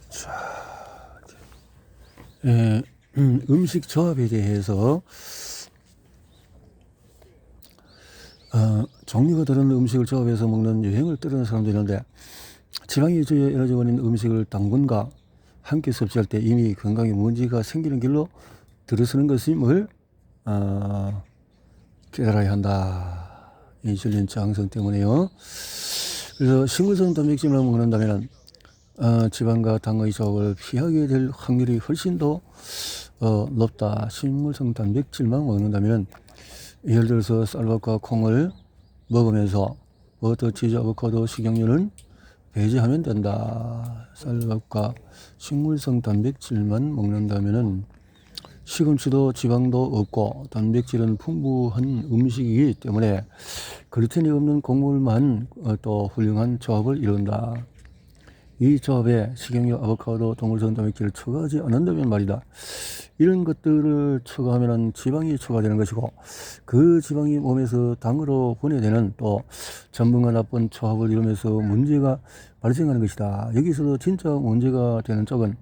자, 음식 조합에 대해서 종류가 다른 음식을 조합해서 먹는 유행을 따르는 사람도 있는데, 지방이 주요 에너지 원인 음식을 당분과 함께 섭취할 때 이미 건강에 문제가 생기는 길로 들어서는 것임을 깨달아야 한다. 인슐린 저항성 때문에요. 그래서 식물성 단백질을 먹는다면 지방과 당의 조합을 피하게 될 확률이 훨씬 더 높다. 식물성 단백질만 먹는다면, 예를 들어서 쌀밥과 콩을 먹으면서 버터, 치즈, 아보카도, 식용유는 배제하면 된다. 쌀밥과 식물성 단백질만 먹는다면은 시금치도 지방도 없고 단백질은 풍부한 음식이기 때문에 글루텐이 없는 곡물만 또 훌륭한 조합을 이룬다. 이 조합에 식용유, 아보카도, 동물성 단백질을 추가하지 않는다면 말이다. 이런 것들을 추가하면 지방이 추가되는 것이고, 그 지방이 몸에서 당으로 분해되는 또 전분과 나쁜 조합을 이루면서 문제가 발생하는 것이다. 여기서도 진짜 문제가 되는 쪽은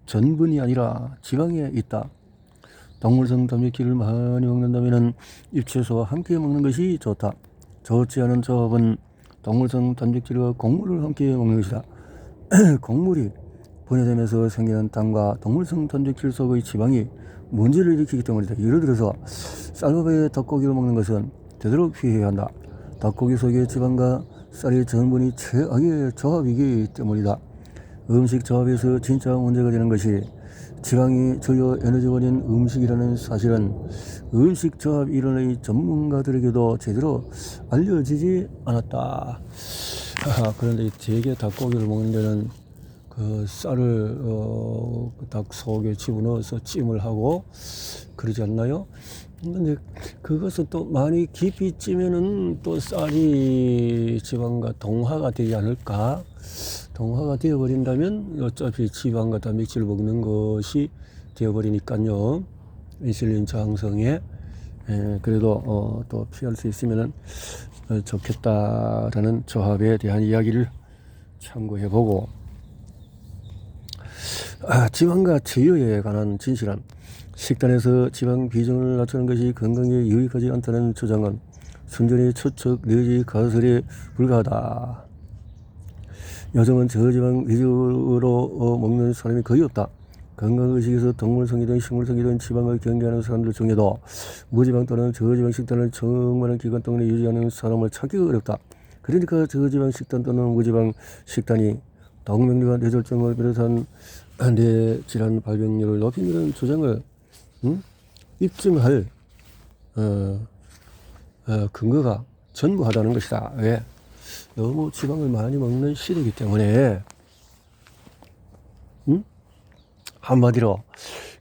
전분이 아니라 지방에 있다. 동물성 단백질을 많이 먹는다면 잎채소와 함께 먹는 것이 좋다. 좋지 않은 조합은 동물성 단백질과 곡물을 함께 먹는 것이다. 곡물이 분해되면서 생기는 당과 동물성 단백질 속의 지방이 문제를 일으키기 때문이다. 예를 들어서 쌀밥에 닭고기를 먹는 것은 되도록 피해야 한다. 닭고기 속의 지방과 쌀의 전분이 최악의 조합이기 때문이다. 음식 조합에서 진짜 문제가 되는 것이 지방이 주요 에너지원인 음식이라는 사실은 음식 조합 이론의 전문가들에게도 제대로 알려지지 않았다. 그런데 대개 닭고기를 먹는 데는 그 쌀을 닭 속에 집어넣어서 찜을 하고 그러지 않나요? 근데 그것은 또 많이 깊이 찌면은 또 쌀이 지방과 동화가 되지 않을까? 동화가 되어버린다면 어차피 지방과 단백질을 먹는 것이 되어버리니까요. 인슐린 저항성에 그래도 또 피할 수 있으면은 좋겠다라는 조합에 대한 이야기를 참고해보고, 지방과 제어에 관한 진실함. 식단에서 지방 비중을 낮추는 것이 건강에 유익하지 않다는 주장은 순전히 추측 내지 가설에 불과하다. 요즘은 저지방 위주로 먹는 사람이 거의 없다. 건강의식에서 동물성이든 식물성이든 지방을 경계하는 사람들 중에도 무지방 또는 저지방 식단을 정말한 기간 동안에 유지하는 사람을 찾기가 어렵다. 그러니까 저지방 식단 또는 무지방 식단이 동맥류와 뇌졸중을 비롯한 뇌 질환 발병률을 높인다는 주장을 입증할 근거가 전무하다는 것이다. 왜? 너무 지방을 많이 먹는 시대이기 때문에. 한마디로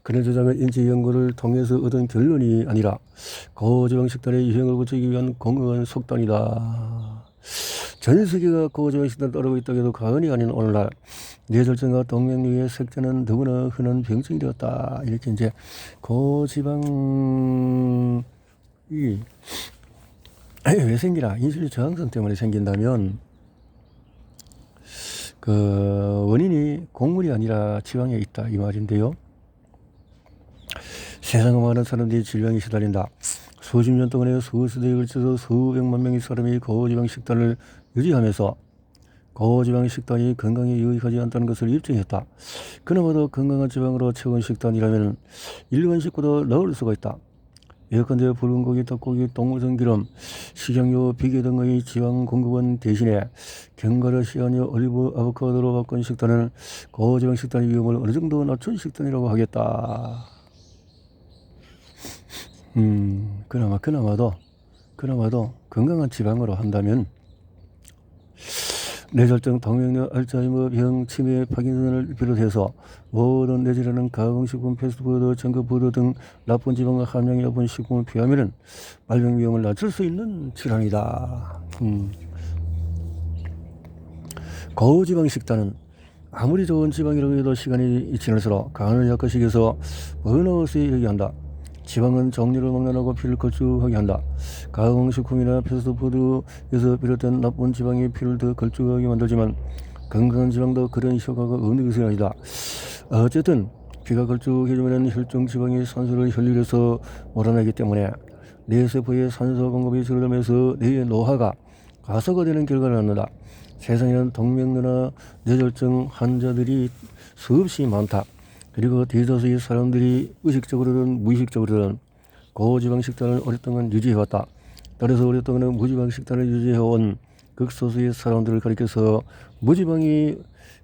그런 주장은 인지 연구를 통해서 얻은 결론이 아니라 고지방 식단의 유행을 붙이기 위한 공허한 속단이다. 전 세계가 고지방 식단을 따르고 있다고 해도 과언이 아닌 오늘날 뇌졸중과 동맥류의 색제는 너무나 흔한 병증이 되었다. 이렇게 이제 고지방이 왜 생기나? 인슐린 저항성 때문에 생긴다면 그 원인이 곡물이 아니라 지방에 있다 이 말인데요. 세상 많은 사람들이 질병에 시달린다. 수십 년 동안에 수세대에 걸쳐서 수백만 명의 사람이 고지방 식단을 유지하면서 고지방 식단이 건강에 유익하지 않다는 것을 입증했다. 그나마도 건강한 지방으로 채운 식단이라면 일반 식구도 넣을 수가 있다. 예컨대 붉은 고기, 닭고기, 동물성 기름, 식용유, 비계 등의 지방 공급원 대신에 견과류, 씨앗유, 올리브, 아보카도로 바꾼 식단은 고지방 식단의 위험을 어느 정도 낮춘 식단이라고 하겠다. 그나마도 건강한 지방으로 한다면 뇌졸중, 동맥류, 알츠하이머 병, 치매, 파킨슨을 비롯해서 모든 뇌질환은 가공식품, 패스트푸드, 정크푸드 등 나쁜 지방과 함량이 높은 식품을 피하면 발병 위험을 낮출 수 있는 질환이다. 고지방 식단은 아무리 좋은 지방이라고 해도 시간이 지날수록 간을 약화시켜서 번아웃에 이르게 한다. 지방은 정류를 막론하고 피를 걸쭉하게 한다. 가공식품이나 패스트푸드에서 비롯된 나쁜 지방이 피를 더 걸쭉하게 만들지만 건강한 지방도 그런 효과가 없는 것은 아니다. 어쨌든 피가 걸쭉해지면 혈중 지방이 산소를 혈류해서 몰아내기 때문에 뇌세포의 산소 공급이 줄어들면서 뇌의 노화가 가속화되는 결과를 낳는다. 세상에는 동맥류나 뇌졸중 환자들이 수없이 많다. 그리고 대다수의 사람들이 의식적으로든 무의식적으로든 고지방 식단을 오랫동안 유지해왔다. 따라서 오랫동안 무지방 식단을 유지해온 극소수의 사람들을 가리켜서 무지방이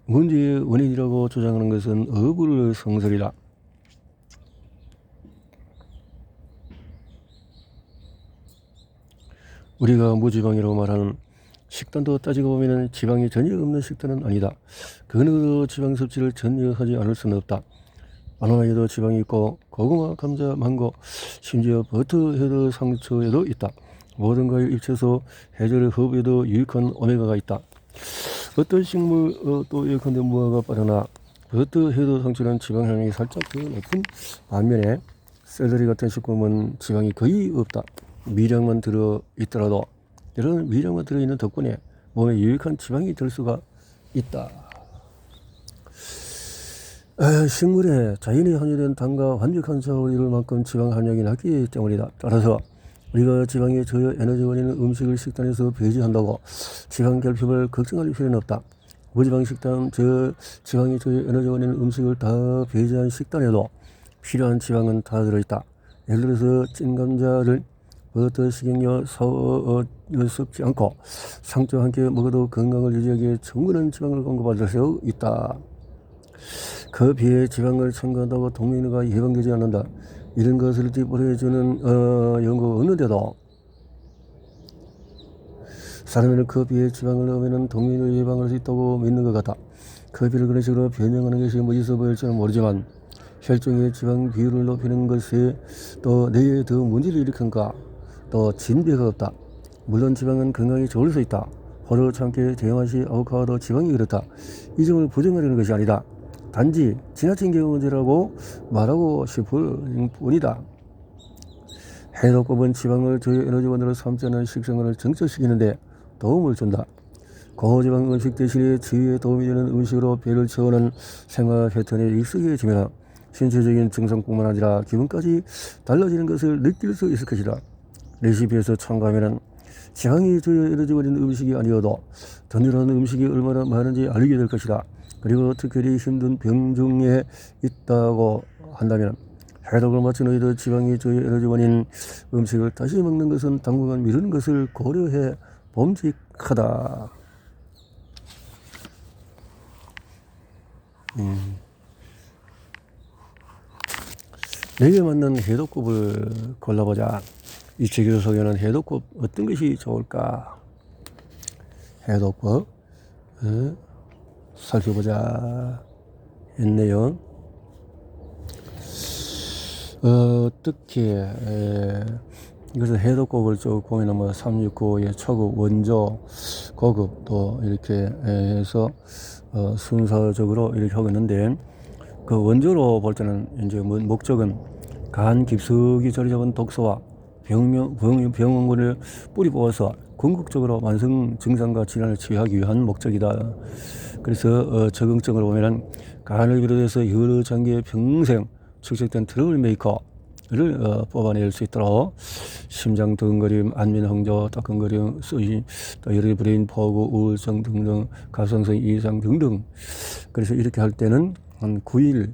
문제의 원인이라고 주장하는 것은 어불성설이다. 우리가 무지방이라고 말하는 식단도 따지고 보면 지방이 전혀 없는 식단은 아니다. 그 어느 지방 섭취를 전혀 하지 않을 수는 없다. 바나나에도 지방이 있고 고구마, 감자, 망고, 심지어 버터, 헤드, 상추에도 있다. 모든 과일, 잎채소, 해조류, 허브에도 유익한 오메가가 있다. 어떤 식물 또 예컨대 무화과, 바나나, 버터, 헤드, 상추는 지방 함량이 살짝 더 높은 반면에 샐러리 같은 식품은 지방이 거의 없다. 미량만 들어있더라도 이런 미량만 들어있는 덕분에 몸에 유익한 지방이 들 수가 있다. 식물에 자연히 함유된 당과 완벽한 조합을 이룰 만큼 지방 함량이 낮기 때문이다. 따라서 우리가 지방의 저여 에너지원인 음식을 식단에서 배제한다고 지방 결핍을 걱정할 필요는 없다. 무지방 식단, 지방의 저여 에너지원인 음식을 다 배제한 식단에도 필요한 지방은 다 들어있다. 예를 들어서 찐 감자를 버터, 식용유, 섞지 않고 상추와 함께 먹어도 건강을 유지하기에 충분한 지방을 공급받을 수 있다. 그 비에 지방을 첨가한다고 동맥류가 예방되지 않는다. 이런 것을 뒷보여주는 연구가 없는데도 사람은 커피에 지방을 넣으면 동맥류 예방할 수 있다고 믿는 것 같아. 커피를 그런 식으로 변형하는 것이 멋있어 보일지는 모르지만 혈중의 지방 비율을 높이는 것이 또 뇌에 더 문제를 일으킨가 또 진배가 없다. 물론 지방은 건강에 좋을 수 있다. 호로, 참깨, 대맛이, 아보카도, 지방이 그렇다. 이 점을 부정하려는 것이 아니다. 단지 지나친 경우 문제라고 말하고 싶을 뿐이다. 해독법은 지방을 저희 에너지원으로 삼지 않는 식생활을 정착시키는데 도움을 준다. 고지방 음식 대신에 지위에 도움이 되는 음식으로 배를 채우는 생활 패턴에 익숙해지면 신체적인 증상뿐만 아니라 기분까지 달라지는 것을 느낄 수 있을 것이다. 레시피에서 첨가하면 지방이 저희 에너지원인 음식이 아니어도 든든한 음식이 얼마나 많은지 알게 될 것이다. 그리고 특별히 힘든 병 중에 있다고 한다면 해독을 마친 후에도 지방이 저희 에너지원인 음식을 다시 먹는 것은 당분간 미루는 것을 고려해 봄직하다. 내게 맞는 해독법을 골라보자. 이 책에서 소개하는 해독법 어떤 것이 좋을까? 해독법 살펴보자 했네요. 어떻게 그래서 해독법을 쭉 보면은 뭐 369의 초급, 원조, 고급 또 이렇게 해서 순서적으로 이렇게 하고 있는데 그 원조로 볼 때는 이제 목적은 간 깊숙이 자리 잡은 독소와 병원군을 뿌리 뽑아서 궁극적으로 만성 증상과 질환을 치유하기 위한 목적이다. 그래서 적응증을 보면은 간을 비롯해서 여러 장기에 평생 축적된 트러블 메이커를 뽑아낼 수 있도록 심장 두근거림, 안면 홍조, 따끔거림, 또 여러 브레인 포구, 우울증 등등, 갑상선 이상 등등. 그래서 이렇게 할 때는 한 9일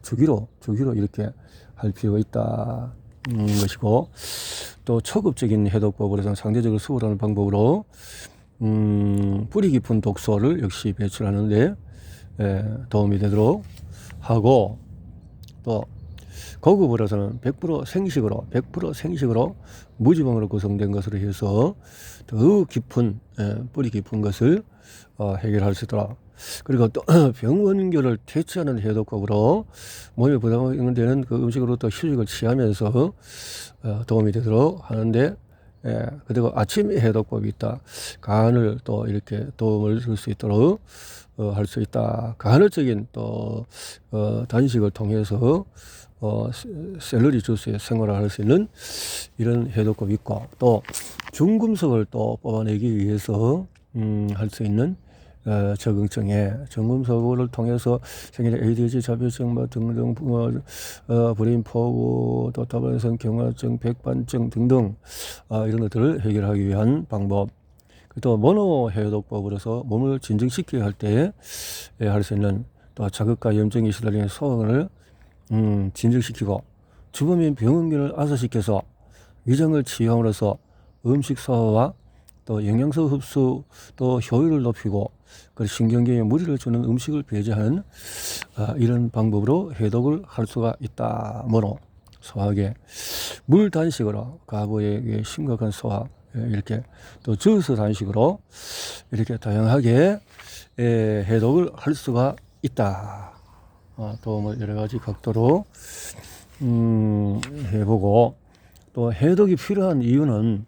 주기로 이렇게 할 필요가 있다. 것이고 또 초급적인 해독법으로서는 상대적으로 수월한 방법으로 뿌리 깊은 독소를 역시 배출하는데 도움이 되도록 하고 또 고급으로서는 100% 생식으로 무지방으로 구성된 것으로 해서 더 깊은 뿌리 깊은 것을 해결할 수 있도록 그리고 또 병원교를 퇴치하는 해독법으로 몸에 부담이 있는 데는 그 음식으로 또 휴식을 취하면서 도움이 되도록 하는데 그리고 아침 해독법이 있다. 간을 또 이렇게 도움을 줄 수 있도록 할 수 있다. 간헐적인 또 단식을 통해서 샐러리 주스에 생활을 할 수 있는 이런 해독법이 있고 또 중금속을 또 뽑아내기 위해서 할 수 있는 적응증에 점검사고를 통해서 생기는 ADHD 자폐증 뭐 등등 브레인 포구 또 다발성 경화증 백반증 등등 이런 것들을 해결하기 위한 방법. 또 모노 해독법으로서 몸을 진정시키게 할 때 할 수 있는 또 자극과 염증이 시달리는 소화를 진정시키고 주범인 병원균을 악화시켜서 위장을 치유함으로써 음식 소화와 또 영양소 흡수 또 효율을 높이고 그 신경계에 무리를 주는 음식을 배제하는 이런 방법으로 해독을 할 수가 있다. 모노 소화계 물 단식으로 가부의 심각한 소화 이렇게 또 저수 단식으로 이렇게 다양하게 해독을 할 수가 있다. 또 뭐 여러 가지 각도로 해보고 또 해독이 필요한 이유는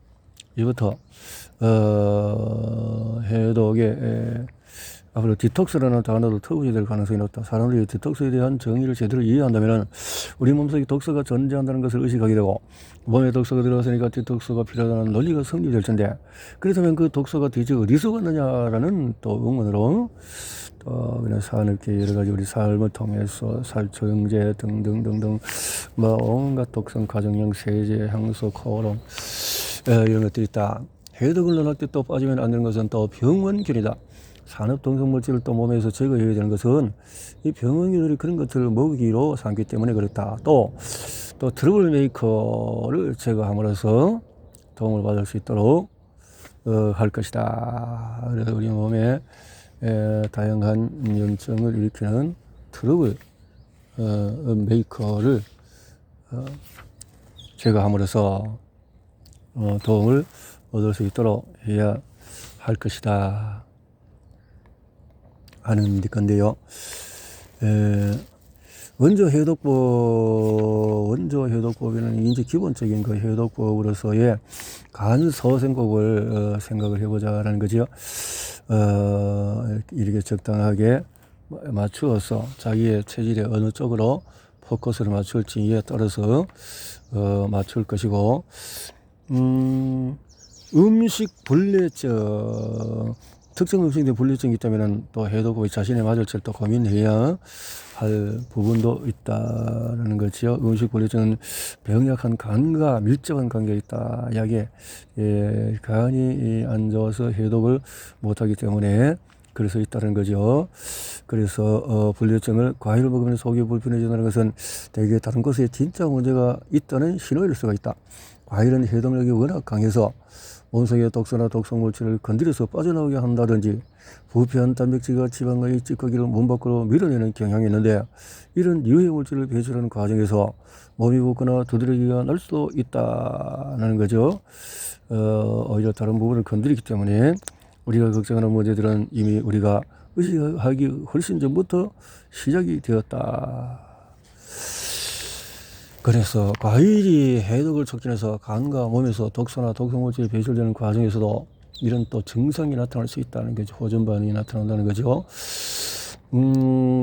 이부터 해독에 앞으로 디톡스라는 단어도 터부이 될 가능성이 높다. 사람들이 디톡스에 대한 정의를 제대로 이해한다면 우리 몸속에 독소가 존재한다는 것을 의식하게 되고 몸에 독소가 들어갔으니까 디톡스가 필요하다는 논리가 성립될 텐데 그렇다면 그 독소가 대체 어디서 왔느냐라는 또 의문으로 또 그냥 산업계 여러 가지 우리 삶을 통해서 살초영제 등등등등 뭐 온갖 독성 가정용 세제 향수 코롱 이런 것들이 있다. 해독을 논할 때 또 빠지면 안 되는 것은 또 병원균이다. 산업 동성물질을 또 몸에서 제거해야 되는 것은 이 병원균들이 그런 것들을 먹이로 삼기 때문에 그렇다. 또 트러블 메이커를 제거함으로써 도움을 받을 수 있도록 할 것이다. 그래서 우리 몸에 다양한 염증을 일으키는 트러블 메이커를 제거함으로써 도움을 얻을 수 있도록 해야 할 것이다 하는 건데요. 원조 해독법에는 이제 기본적인 그 해독법으로서의 간소생법을 생각을 해보자라는 거죠. 이렇게 적당하게 맞추어서 자기의 체질에 어느 쪽으로 포커스를 맞출지에 따라서 맞출 것이고 음식 불내증 특정 음식에 불내증이 있다면 또 해독법이 자신에 맞을 줄 또 고민해야 할 부분도 있다라는 거죠. 음식 불내증은 병약한 간과 밀접한 관계가 있다. 약에 간이 안 좋아서 해독을 못하기 때문에 그럴 수 있다는 거죠. 그래서 불내증을 과일을 먹으면 속이 불편해진다는 것은 대개 다른 곳에 진짜 문제가 있다는 신호일 수가 있다. 과일은 해독력이 워낙 강해서 몸속의 독소나 독성물질을 건드려서 빠져나오게 한다든지 부패한 단백질과 지방의 찌꺼기를 몸 밖으로 밀어내는 경향이 있는데 이런 유해 물질을 배출하는 과정에서 몸이 붓거나 두드러기가 날 수도 있다는 거죠. 오히려 다른 부분을 건드리기 때문에 우리가 걱정하는 문제들은 이미 우리가 의식하기 훨씬 전부터 시작이 되었다. 그래서 과일이 해독을 촉진해서 간과 몸에서 독소나 독성물질이 배출되는 과정에서도 이런 또 증상이 나타날 수 있다는 거죠. 호전 반응이 나타난다는 거죠.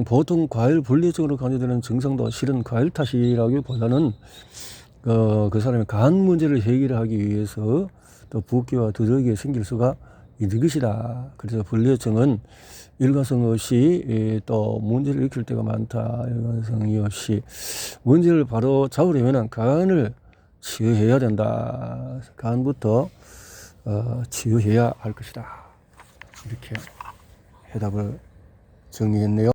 보통 과일 불내증으로 간주되는 증상도 실은 과일 탓이라기보다는 그 사람의 간 문제를 해결하기 위해서 또 붓기와 두드러기가 생길 수가 있는 것이다. 그래서 불내증은 일관성 없이 또 문제를 일으킬 때가 많다. 일관성이 없이 문제를 바로 잡으려면 간을 치유해야 된다. 간부터 치유해야 할 것이다. 이렇게 해답을 정리했네요.